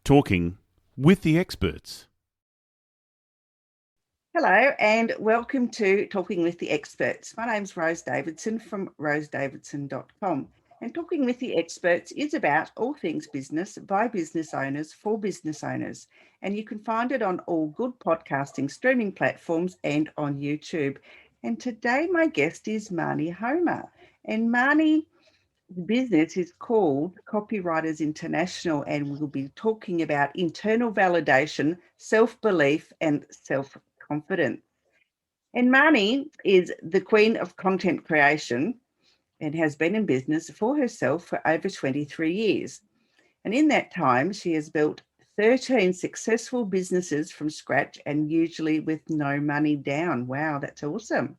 Talking with the experts. Hello and welcome to Talking with the Experts. My name's Rose Davidson from rosedavidson.com, and Talking with the Experts is about all things business by business owners for business owners, and you can find it on all good podcasting streaming platforms and on YouTube. And today my guest is Maini Homer, and Maini business is called Copywriters International, and we'll be talking about internal validation, self-belief, and self-confidence. And Maini is the queen of content creation and has been in business for herself for over 23 years. And in that time, she has built 13 successful businesses from scratch and usually with no money down. Wow, that's awesome.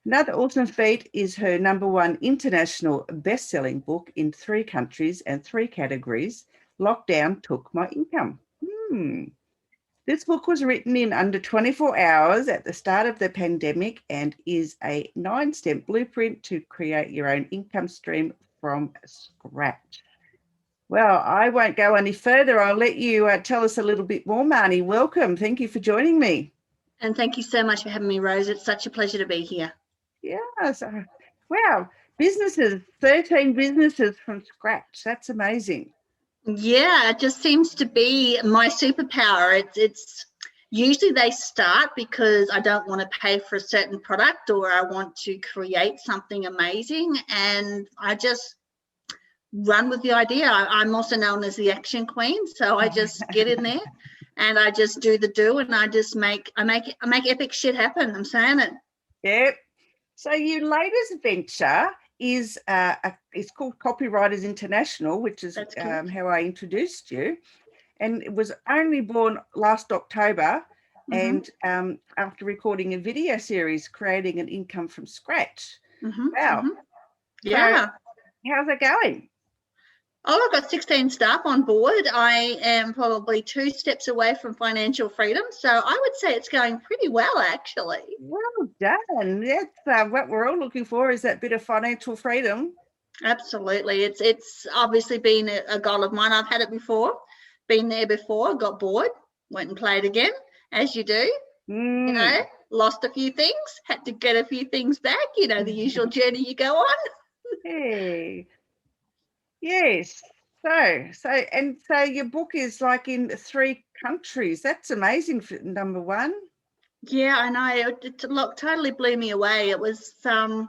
Another awesome feat is her #1 international best-selling book in 3 countries and 3 categories, Lockdown Took My Income. This book was written in under 24 hours at the start of the pandemic and is a 9-step blueprint to create your own income stream from scratch. Well, I won't go any further. I'll let you tell us a little bit more, Maini. Welcome. Thank you for joining me. And thank you so much for having me, Rose. It's such a pleasure to be here. Yes. Wow. 13 businesses from scratch. That's amazing. Yeah, it just seems to be my superpower. It's usually they start because I don't want to pay for a certain product or I want to create something amazing, and I just run with the idea. I'm also known as the action queen, so I just get in there and I just do the do, and I just make epic shit happen. I'm saying it. Yep. So your latest venture is it's called Copywriters International, which is how I introduced you, and it was only born last October. And after recording a video series, creating an income from scratch. Wow. Yeah. So how's it going? Oh, I've got 16 staff on board. I am probably 2 steps away from financial freedom. So I would say it's going pretty well, actually. Well done. That's what we're all looking for, is that bit of financial freedom. Absolutely. It's obviously been a goal of mine. I've had it before, been there before, got bored, went and played again, as you do. You know, lost a few things, had to get a few things back, you know, the usual journey you go on. Hey. Yes. So your book is like in 3 countries. That's amazing for #1. Yeah, I know. It totally blew me away. It was, I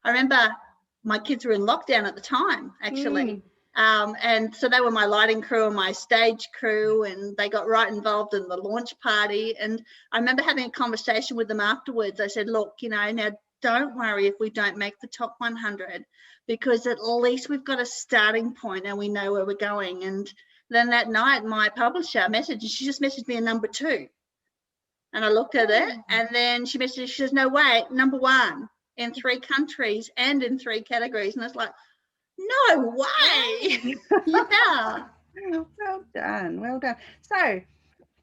remember my kids were in lockdown at the time, actually. And so they were my lighting crew and my stage crew, and they got right involved in the launch party. And I remember having a conversation with them afterwards. I said, look, you know, now don't worry if we don't make the top 100, because at least we've got a starting point and we know where we're going. And then that night, my publisher messaged, and she just messaged me a #2. And I looked at it, and then she messaged, she says, no way, #1 in 3 countries and in 3 categories. And I was like, no way. Yeah. Well done. Well done. So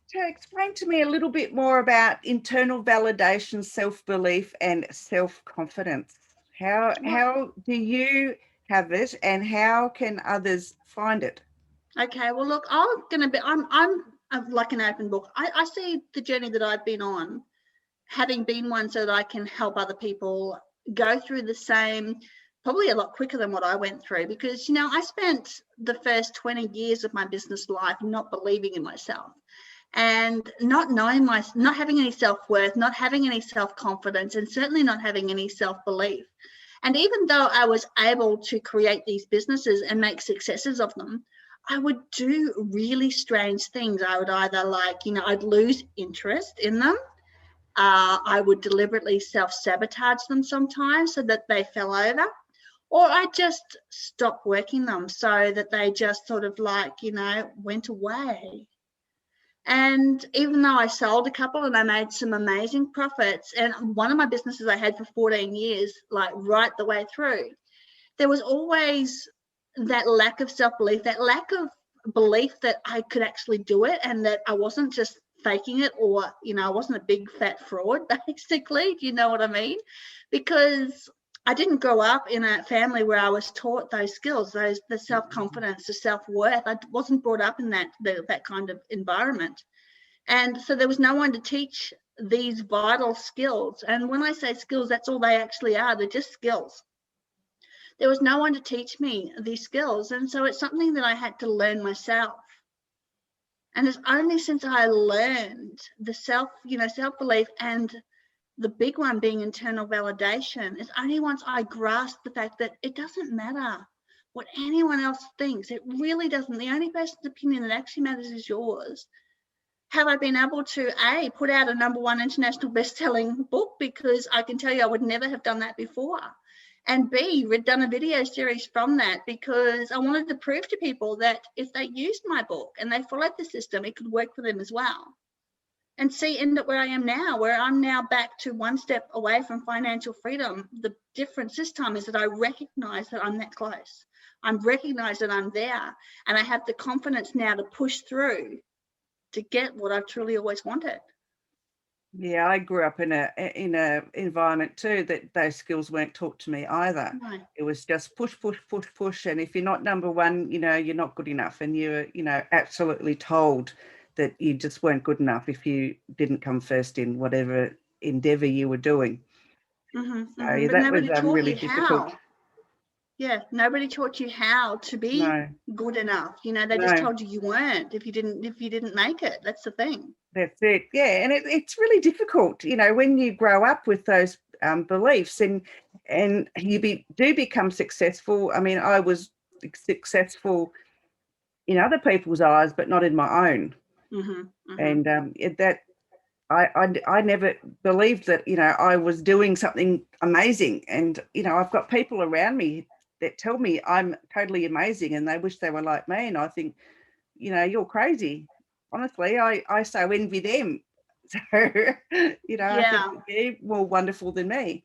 to explain to me a little bit more about internal validation, self-belief, and self-confidence. How do you have it, and how can others find it? Okay, well, look, I'm like an open book. I see the journey that I've been on, having been one, so that I can help other people go through the same, probably a lot quicker than what I went through, because, you know, I spent the first 20 years of my business life not believing in myself and not knowing not having any self-worth, not having any self-confidence, and certainly not having any self-belief. And even though I was able to create these businesses and make successes of them, I would do really strange things. I would either I'd lose interest in them. I would deliberately self-sabotage them sometimes so that they fell over, or I just stopped working them so that they just sort of went away. And even though I sold a couple and I made some amazing profits, and one of my businesses I had for 14 years, like right the way through, there was always that lack of self-belief, that lack of belief that I could actually do it and that I wasn't just faking it, or, you know, I wasn't a big fat fraud, basically. Do you know what I mean? Because I didn't grow up in a family where I was taught those skills, the self-confidence, the self-worth. I wasn't brought up in that kind of environment. And so there was no one to teach these vital skills. And when I say skills, that's all they actually are. They're just skills. There was no one to teach me these skills. And so it's something that I had to learn myself. And it's only since I learned the self-belief, and the big one being internal validation, is only once I grasped the fact that it doesn't matter what anyone else thinks. It really doesn't. The only person's opinion that actually matters is yours. Have I been able to, A, put out a #1 international best-selling book, because I can tell you I would never have done that before, and B, done a video series from that, because I wanted to prove to people that if they used my book and they followed the system, it could work for them as well. And see, end up where I am now, where I'm now back to one step away from financial freedom. The difference this time is that I recognize that I'm that close. I recognize that I'm there, and I have the confidence now to push through to get what I've truly always wanted. Yeah, I grew up in a environment too that those skills weren't taught to me either. No. It was just push, push, push, push, and if you're not #1, you're not good enough, and you're absolutely told that you just weren't good enough if you didn't come first in whatever endeavor you were doing. Mm-hmm, So mm-hmm. that was really difficult. How. Yeah, nobody taught you how to be good enough. They just told you weren't if you didn't make it. That's the thing. That's it. Yeah, and it's really difficult, when you grow up with those beliefs and you do become successful. I mean, I was successful in other people's eyes, but not in my own. Mm-hmm, mm-hmm. And that I never believed that I was doing something amazing. And I've got people around me that tell me I'm totally amazing, and they wish they were like me. And I think, you're crazy. Honestly, I so envy them. So, I think they're more wonderful than me.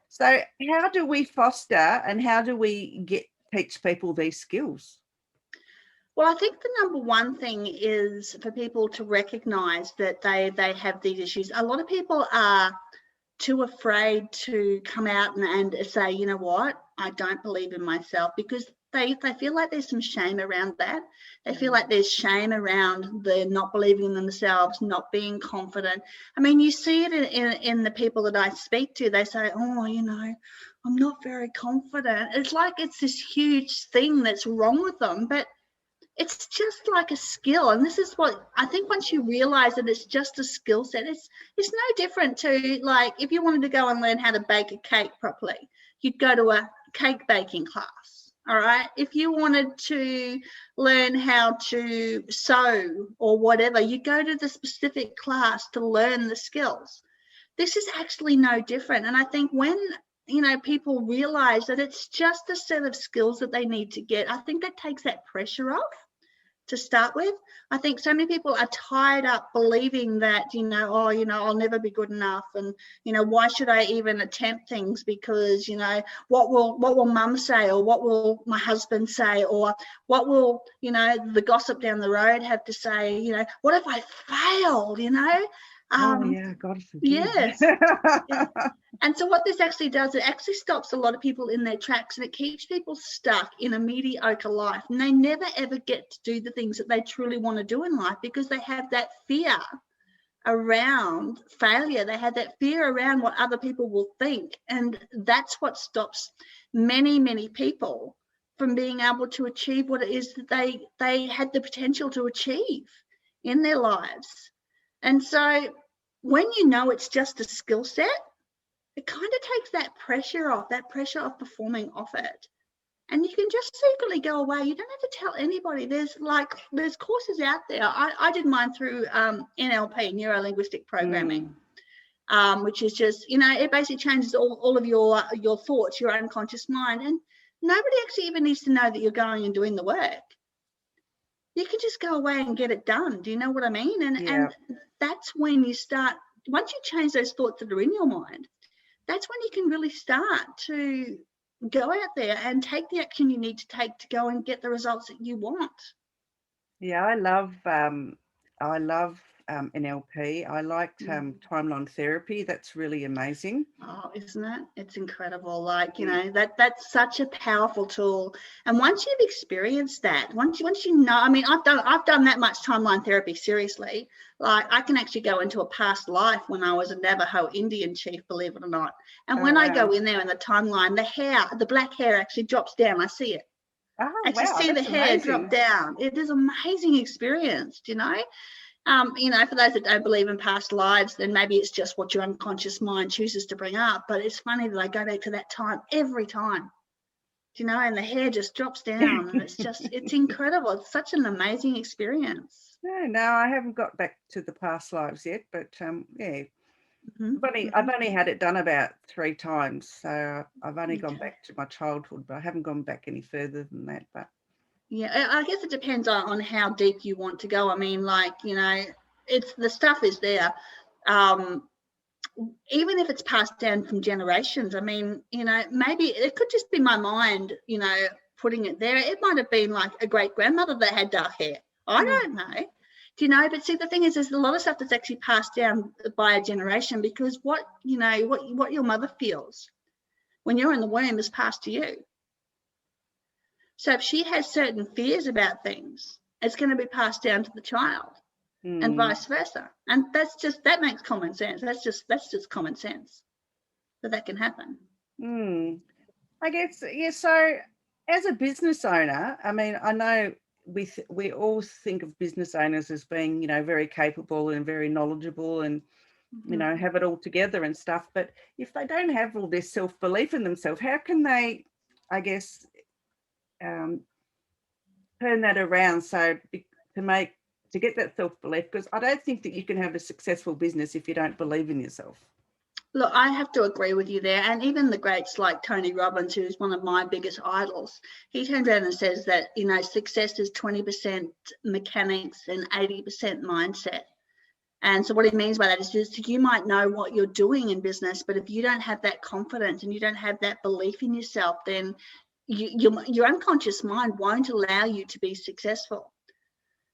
So how do we foster and how do we teach people these skills? Well, I think the #1 thing is for people to recognize that they have these issues. A lot of people are too afraid to come out and say, you know what, I don't believe in myself, because they feel like there's some shame around that. They feel like there's shame around the not believing in themselves, not being confident. I mean, you see it in the people that I speak to. They say, oh, I'm not very confident. It's like it's this huge thing that's wrong with them, but it's just like a skill. And this is what I think, once you realize that it's just a skill set, it's no different to, like, if you wanted to go and learn how to bake a cake properly, you'd go to a cake baking class. All right. If you wanted to learn how to sew or whatever, you go to the specific class to learn the skills. This is actually no different. And I think when people realize that it's just a set of skills that they need to get, I think that takes that pressure off to start with. I think so many people are tied up believing that, I'll never be good enough, and, why should I even attempt things, because, what will mum say, or what will my husband say, or what will, the gossip down the road have to say, what if I failed, God forbid. Yes. Yeah. And so what this actually does, it actually stops a lot of people in their tracks, and it keeps people stuck in a mediocre life, and they never ever get to do the things that they truly want to do in life, because they have that fear around failure. They have that fear around what other people will think, and that's what stops many, many people from being able to achieve what it is that they had the potential to achieve in their lives. And so when it's just a skill set, it kind of takes that pressure of performing off it. And you can just secretly go away. You don't have to tell anybody. There's courses out there. I did mine through NLP, neuro-linguistic programming, which is just, it basically changes all of your thoughts, your unconscious mind. And nobody actually even needs to know that you're going and doing the work. You can just go away and get it done. Do you know what I mean? And that's when you start, once you change those thoughts that are in your mind, that's when you can really start to go out there and take the action you need to take to go and get the results that you want. Yeah, I love NLP. I liked timeline therapy. That's really amazing. Oh, isn't it? It's incredible. Like, that's such a powerful tool. And once you've experienced that, once you know, I mean, I've done that much timeline therapy, seriously. Like, I can actually go into a past life when I was a Navajo Indian chief, believe it or not. And when I go in there in the timeline, the black hair actually drops down. I see it. Oh, I actually see the hair amazing. drop down. It is an amazing experience, for those that don't believe in past lives, then maybe it's just what your unconscious mind chooses to bring up. But it's funny that I go back to that time every time, and the hair just drops down, and it's incredible. It's such an amazing experience. No, I haven't got back to the past lives yet, but yeah. I've only had it done about 3 times, so I've only gone back to my childhood, but I haven't gone back any further than that. But yeah, I guess it depends on how deep you want to go. I mean, it's the stuff is there. Even if it's passed down from generations, I mean, maybe it could just be my mind, putting it there. It might have been like a great grandmother that had dark hair. I don't know. But see, the thing is, there's a lot of stuff that's actually passed down by a generation, because what your mother feels when you're in the womb is passed to you. So if she has certain fears about things, it's going to be passed down to the child, and vice versa. And that makes common sense. That's just common sense that can happen. I guess, yeah. So as a business owner, I mean, I know we all think of business owners as being, very capable and very knowledgeable and, have it all together and stuff. But if they don't have all this self-belief in themselves, how can they, I guess, turn that around to get that self-belief? Because I don't think that you can have a successful business if you don't believe in yourself. Look, I have to agree with you there. And even the greats like Tony Robbins, who's one of my biggest idols, he turns around and says that, success is 20% mechanics and 80% mindset. And so what he means by that is just, you might know what you're doing in business, but if you don't have that confidence and you don't have that belief in yourself, then your unconscious mind won't allow you to be successful.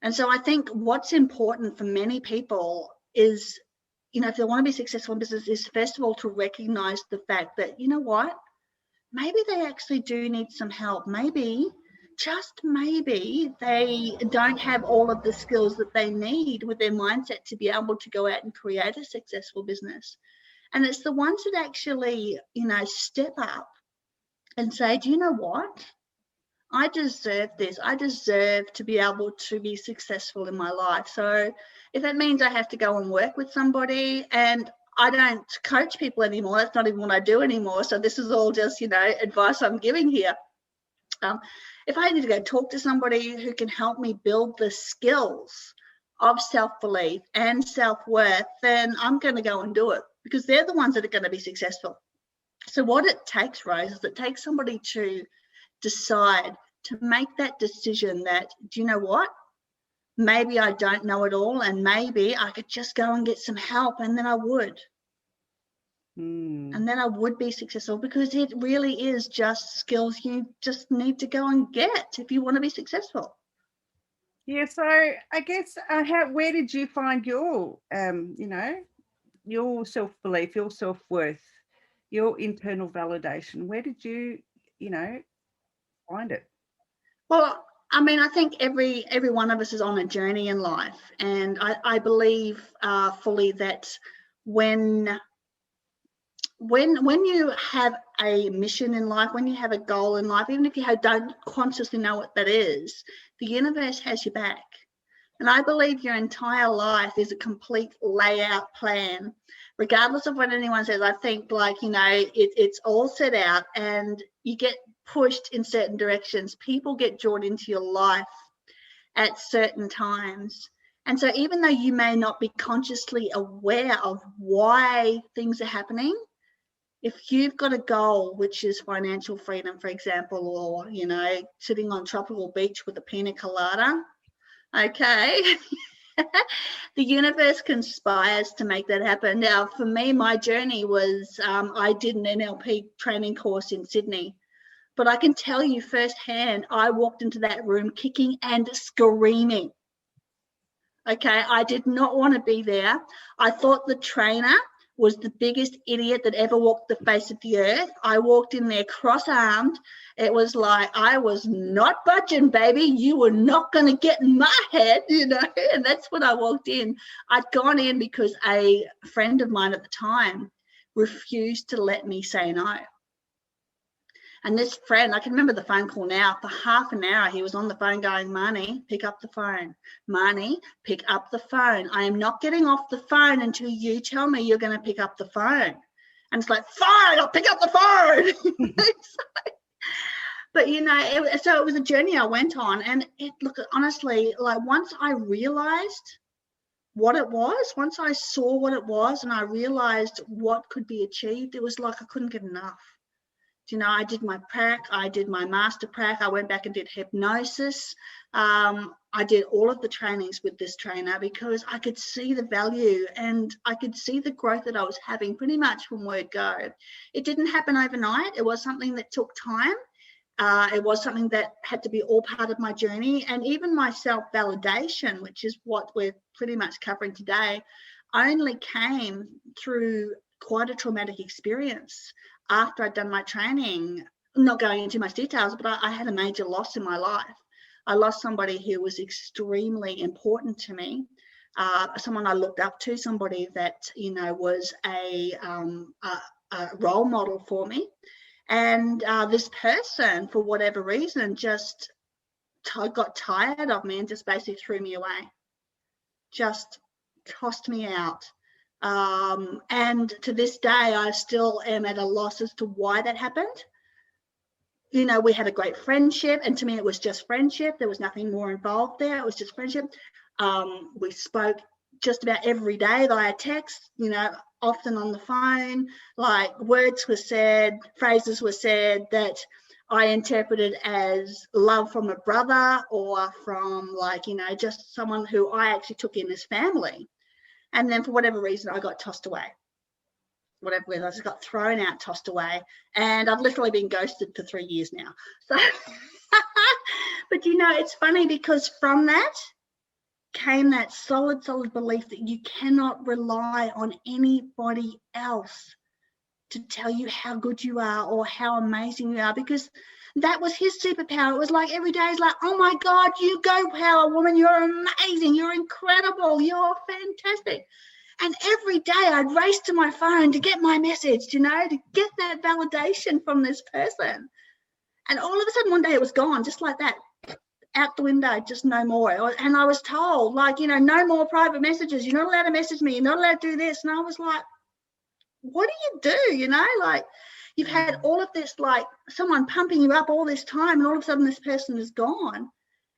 And so I think what's important for many people is, if they want to be successful in business, is first of all to recognize the fact that, maybe they actually do need some help. Maybe, just maybe, they don't have all of the skills that they need with their mindset to be able to go out and create a successful business. And it's the ones that actually, step up and say, do you know what? I deserve this. I deserve to be able to be successful in my life. So if that means I have to go and work with somebody, and I don't coach people anymore, that's not even what I do anymore. So this is all just, advice I'm giving here. If I need to go talk to somebody who can help me build the skills of self-belief and self-worth, then I'm going to go and do it, because they're the ones that are going to be successful. So what it takes, Rose, is it takes somebody to decide, to make that decision that, do you know what? Maybe I don't know it all, and maybe I could just go and get some help, and then I would. And then I would be successful, because it really is just skills you just need to go and get if you want to be successful. Yeah, so I guess where did you find your, your self-belief, your self-worth, your internal validation? Where did you, find it? Well, I mean, I think every one of us is on a journey in life, and I believe fully that when you have a mission in life, when you have a goal in life, even if you don't consciously know what that is, the universe has your back. And I believe your entire life is a complete layout plan, regardless of what anyone says. I think it's all set out, and you get pushed in certain directions. People get drawn into your life at certain times. And so even though you may not be consciously aware of why things are happening, if you've got a goal, which is financial freedom, for example, or, sitting on tropical beach with a pina colada, okay, the universe conspires to make that happen. Now, for me, my journey was, I did an NLP training course in Sydney, but I can tell you firsthand, I walked into that room kicking and screaming. Okay, I did not want to be there. I thought the trainer was the biggest idiot that ever walked the face of the earth. I walked in there cross-armed. It was like I was not budging, baby. You were not going to get in my head, and that's when I walked in. I'd gone in because a friend of mine at the time refused to let me say no. And this friend, I can remember the phone call now, for half an hour, he was on the phone going, Maini, pick up the phone. Maini, pick up the phone. I am not getting off the phone until you tell me you're going to pick up the phone. And it's like, fine, I'll pick up the phone. But, so it was a journey I went on. And honestly, like once I realized what it was, once I saw what it was and I realized what could be achieved, it was like I couldn't get enough. I did my prac, I did my master prac, I went back and did hypnosis. I did all of the trainings with this trainer because I could see the value and I could see the growth that I was having pretty much from word go. It didn't happen overnight. It was something that took time. It was something that had to be all part of my journey, and even my self-validation, which is what we're pretty much covering today, only came through quite a traumatic experience. After I'd done my training, not going into much details, but I had a major loss in my life. I lost somebody who was extremely important to me, someone I looked up to, somebody that, was a role model for me. And this person, for whatever reason, just got tired of me and just basically threw me away, just tossed me out. And to this day, I still am at a loss as to why that happened. We had a great friendship, and to me, it was just friendship. There was nothing more involved there. It was just friendship. We spoke just about every day via text, often on the phone. Like words were said, phrases were said that I interpreted as love from a brother or from just someone who I actually took in as family. And then for whatever reason, I got tossed away. I just got thrown out, tossed away. And I've literally been ghosted for 3 years now. So, but it's funny because from that came that solid belief that you cannot rely on anybody else to tell you how good you are or how amazing you are, because that was his superpower. It was like every day is like, oh my God, you go power woman, you're amazing, you're incredible, you're fantastic. And every day I'd race to my phone to get my message, to get that validation from this person. And all of a sudden one day it was gone, just like that, out the window, just no more. And I was told, no more private messages. You're not allowed to message me. You're not allowed to do this. And I was like, what do you do? You've had all of this, someone pumping you up all this time, and all of a sudden this person is gone.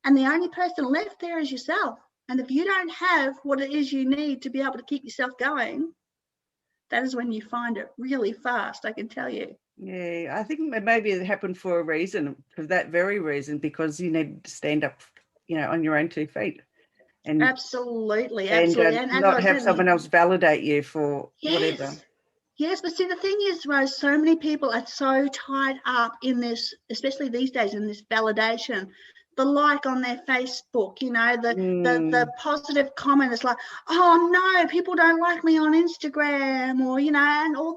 And the only person left there is yourself. And if you don't have what it is you need to be able to keep yourself going, that is when you find it really fast, I can tell you. Yeah, I think maybe it happened for a reason, for that very reason, because you need to stand up, on your own 2 feet. And absolutely. And not have someone else validate you for whatever. Yes, but see, the thing is, Rose, so many people are so tied up in this, especially these days, in this validation. The like on their Facebook, the positive comment is like, oh no, people don't like me on Instagram, or and all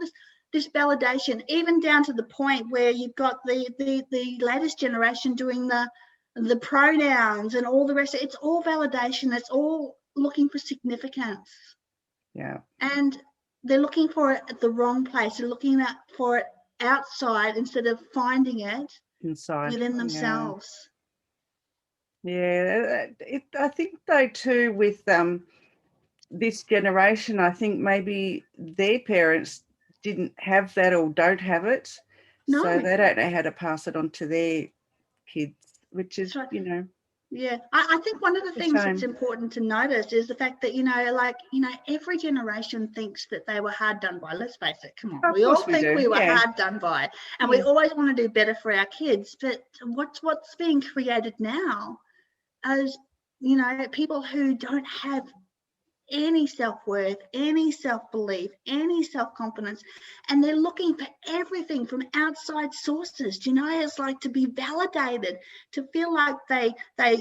this validation, even down to the point where you've got the latest generation doing the pronouns and all the rest. It's all validation. It's all looking for significance. Yeah. And they're looking for it at the wrong place. They're looking for it outside instead of finding it inside within themselves. Yeah, I think though too with this generation, I think maybe their parents didn't have that or don't have it, so they don't know how to pass it on to their kids, which is right. Yeah, I think one of the things that's important to notice is the fact that, every generation thinks that they were hard done by. Let's face it, come on. We all think we were hard done by, and we always want to do better for our kids. But what's being created now is, people who don't have any self-worth, any self-belief, any self-confidence, and they're looking for everything from outside sources. Do you know, it's like to be validated, to feel like they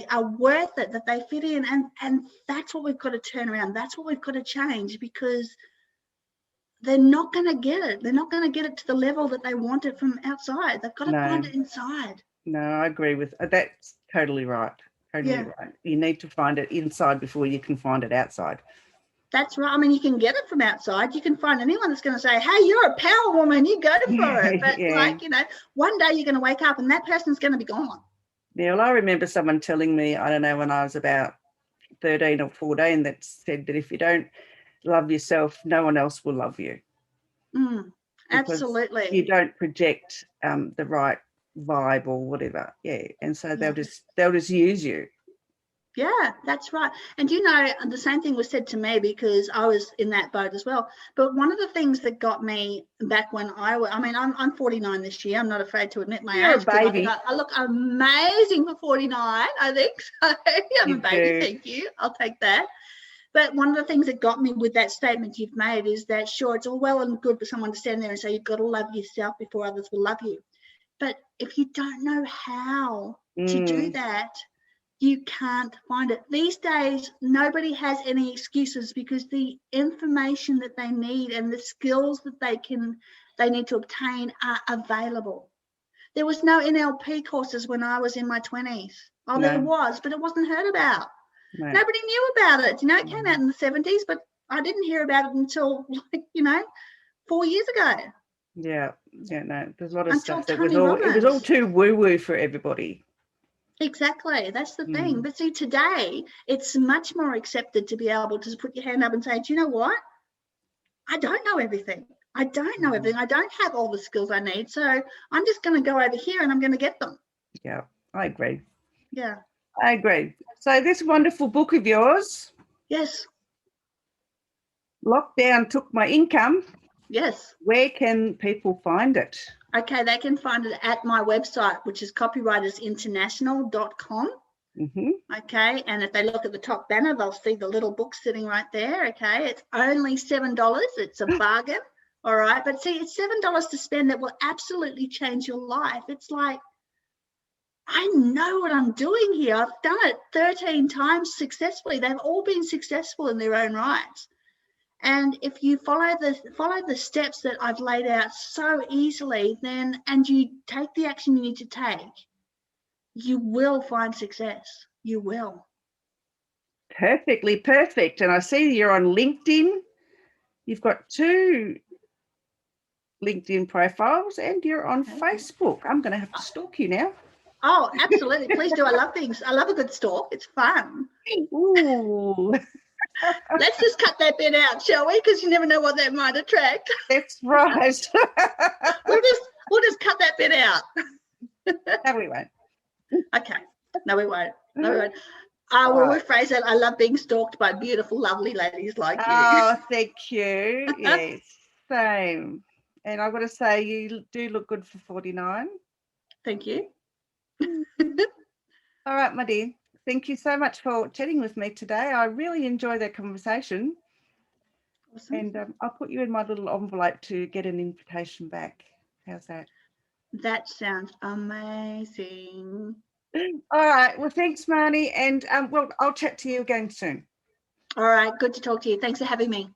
are worth it, that they fit in, and that's what we've got to turn around. That's what we've got to change, because they're not going to get it. They're not going to get it to the level that they want it from outside. They've got to find it inside. No, I agree with that's totally right. Totally right. You need to find it inside before you can find it outside. That's right. I mean, you can get it from outside. You can find anyone that's going to say, hey, you're a power woman, you go for it. But like, you know, one day you're going to wake up and that person's going to be gone. Yeah, well, I remember someone telling me, I don't know, when I was about 13 or 14, that said that if you don't love yourself, no one else will love you. Absolutely. You don't project the right vibe or whatever. Yeah. And so they'll just use you. Yeah, that's right. And you know, the same thing was said to me, because I was in that boat as well. But one of the things that got me back when I'm 49 this year. I'm not afraid to admit my age. You're a baby. I look amazing for 49, I think. So I'm a baby, thank you. I'll take that. But one of the things that got me with that statement you've made is that, sure, it's all well and good for someone to stand there and say you've got to love yourself before others will love you. But if you don't know how to do that, you can't find it. These days, nobody has any excuses, because the information that they need and the skills that they need to obtain are available. There was no NLP courses when I was in my 20s. Oh, no. There was, but it wasn't heard about. No. Nobody knew about it. You know, it came out in the 70s, but I didn't hear about it until, 4 years ago. Yeah, no, there's a lot of stuff that it was all too woo-woo for everybody. Exactly, that's the thing. But see, today it's much more accepted to be able to put your hand up and say, do you know what? I don't know everything. I don't have all the skills I need. So I'm just going to go over here and I'm going to get them. Yeah, I agree. Yeah. I agree. So this wonderful book of yours. Yes. Lockdown Took My Income. Yes. Where can people find it? Okay, they can find it at my website, which is copywritersinternational.com. Okay, and if they look at the top banner, they'll see the little book sitting right there. Okay, it's only $7. It's a bargain. All right, but see, it's $7 to spend that will absolutely change your life. It's like, I know what I'm doing here. I've done it 13 times successfully. They've all been successful in their own rights. And if you follow the steps that I've laid out so easily, and you take the action you need to take, you will find success. You will. Perfectly perfect. And I see you're on LinkedIn. You've got 2 LinkedIn profiles, and you're on Facebook. I'm going to have to stalk you now. Oh, absolutely. Please do. I love things. I love a good stalk. It's fun. Ooh. Let's just cut that bit out, shall we? Because you never know what that might attract. That's right. We'll just cut that bit out. No, we won't. Okay. No, we won't. We'll rephrase that. I love being stalked by beautiful, lovely ladies like you. Oh, thank you. Yes, same. And I've got to say, you do look good for 49. Thank you. All right, my dear. Thank you so much for chatting with me today. I really enjoyed that conversation. Awesome. And I'll put you in my little envelope to get an invitation back. How's that? That sounds amazing. All right. Well, thanks, Maini. And I'll chat to you again soon. All right. Good to talk to you. Thanks for having me.